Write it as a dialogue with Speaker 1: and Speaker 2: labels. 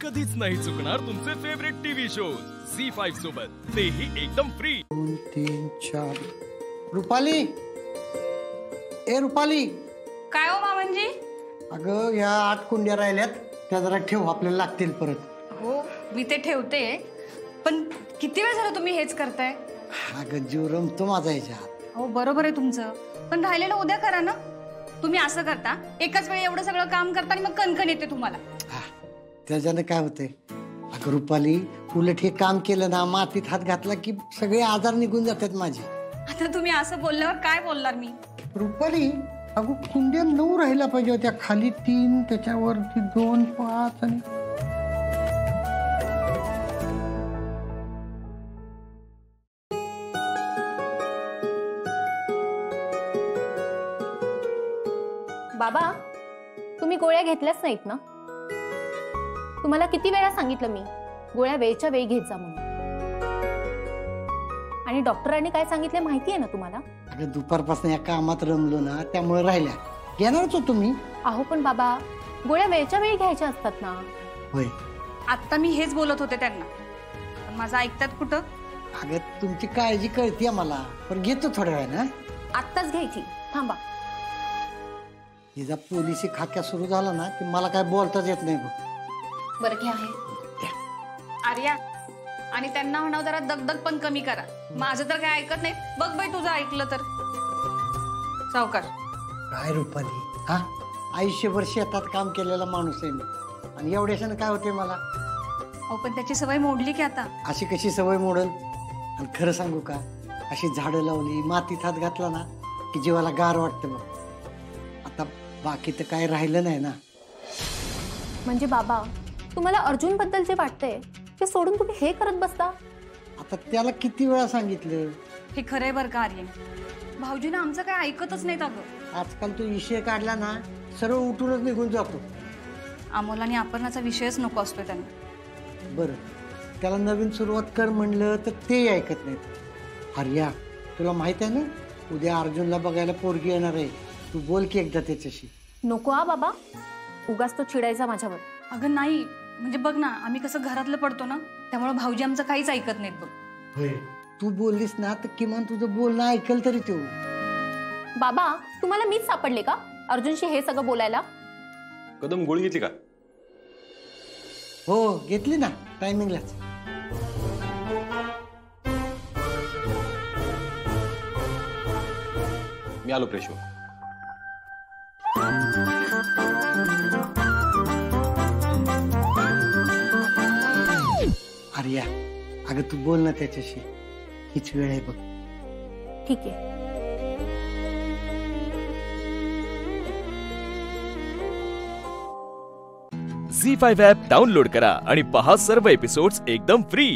Speaker 1: कधीच नाही चुकणार तुमचे फेवरेट टीव्ही शोज झी5 सोबत, तेही एकदम फ्री।
Speaker 2: 2 3 4 रुपाली, ए रुपाली,
Speaker 3: काय हो मामनजी?
Speaker 2: अगं ह्या 8 कुंड्या राहिल्यात, त्या जरा ठेव, आपल्याला लागतील परत।
Speaker 3: हो मी ते ठेवते, पण किती वेळ झाला तुम्ही हेच करताय?
Speaker 2: अगं जीव रमतो माझा ह्याच्यात।
Speaker 3: हो बरोबर आहे तुमचं, पण राहिलेलं उद्या करा ना। तुम्ही असं करता, एकाच वेळी एवढं सगळं काम करता आणि मग कणकण येते तुम्हाला।
Speaker 2: त्याच्याने काय होतंय अगं रुपाली, उलट हे काम केलं ना, मातीत हात घातला की सगळे आजार निघून जातात माझे।
Speaker 3: आता तुम्ही असं बोलल्यावर काय बोलणार मी?
Speaker 2: रुपाली अगं कुंड्या 9 राहिल्या पाहिजे होत्या, खाली 3, त्याच्यावरती 2, 5 आणि
Speaker 4: बाबा, तुम्ही गोळ्या घेतल्याच नाहीत ना? तुम्हाला किती वेळा सांगितलं मी, गोळ्या वेळच्या वेळी घेत जा म्हणून। आणि डॉक्टरांनी काय सांगितले माहिती आहे ना तुम्हाला?
Speaker 2: अगं दुपारपासून या कामात रमलो ना, त्यामुळे राहिल्या। घेणारच हो तुम्ही?
Speaker 4: अहो पण बाबा, गोळ्या वेळच्या वेळी घ्यायच्या असतात ना।
Speaker 2: होय,
Speaker 3: आता मी हेच बोलत होते त्यांना, पण माझं ऐकतात कुठं?
Speaker 2: अगं तुमची काळजी कळते मला, पण घेतो थोड्या वेळानं।
Speaker 4: आत्ताच घ्यायची, थांबा।
Speaker 2: हिचा पोलिसी खाक्या सुरू झाला ना की मला काय बोलताच येत नाही बघ।
Speaker 4: बरं घ्या आहे
Speaker 3: आर्या, आणि त्यांना म्हणावं जरा दगदग पण कमी करा। माझं तर काय ऐकत नाही, बघ बाई तुझं ऐकलं तर। सावकार
Speaker 2: काय रुपाली, हा आयुष्यभर शेतात काम केलेला माणूस आहे मी, आणि एवढ्याशाने काय होते मला?
Speaker 3: अहो पण त्याची सवय मोडली की आता?
Speaker 2: अशी कशी सवय मोडल? आणि खरं सांगू का, अशी झाडं लावली, मातीत हात घातला ना की जीवाला गार वाटतं बघ। आता बाकी तर काय राहिलं नाही ना।
Speaker 4: म्हणजे बाबा, तुम्हाला अर्जुन बद्दल जे वाटतंय ते सोडून तुम्ही हे करत बसता?
Speaker 2: आता त्याला किती वेळा सांगितलं?
Speaker 3: हे खरंय बरं का आर्य, भाऊजीनं आमचं काय ऐकतच नाहीत अगं।
Speaker 2: आजकाल तो विषय काढला ना, सरळ उठूनच निघून जातो।
Speaker 3: अमोल आणि अपर्णाचा विषयच नको असतोय त्यांना।
Speaker 2: बरं, त्याला नवीन सुरुवात कर म्हणलं तर ते ऐकत नाहीत। आर्या, तुला माहित आहे ना, उद्या अर्जुनला बघायला पोरगी येणार आहे, तू बोल की एकदा त्याच्याशी।
Speaker 4: नको हा बाबा, उगाच तो चिडायचा माझ्यावर।
Speaker 3: अगं नाही, म्हणजे बघ ना, आम्ही कसं घरातलं पडतो ना, त्यामुळे भाऊजी आमचं काहीच ऐकत नाहीत बघ।
Speaker 2: होय, तू बोललीस ना तर किमान तुझं बोलणं ऐकल तरी तो।
Speaker 4: बाबा, तुम्हाला मीच सापडले का अर्जुनशी हे सगळं बोलायला?
Speaker 5: कदम गोळी घेतली का?
Speaker 2: हो घेतली ना, टायमिंगलाच।
Speaker 5: मी आलो प्रेशो।
Speaker 2: आर्या, अगं तू बोल ना त्याच्याशी, हीच वेळ आहे बघ।
Speaker 4: ठीक आहे।
Speaker 1: झी5 ॲप डाउनलोड करा आणि पहा सर्व एपिसोड्स एकदम फ्री।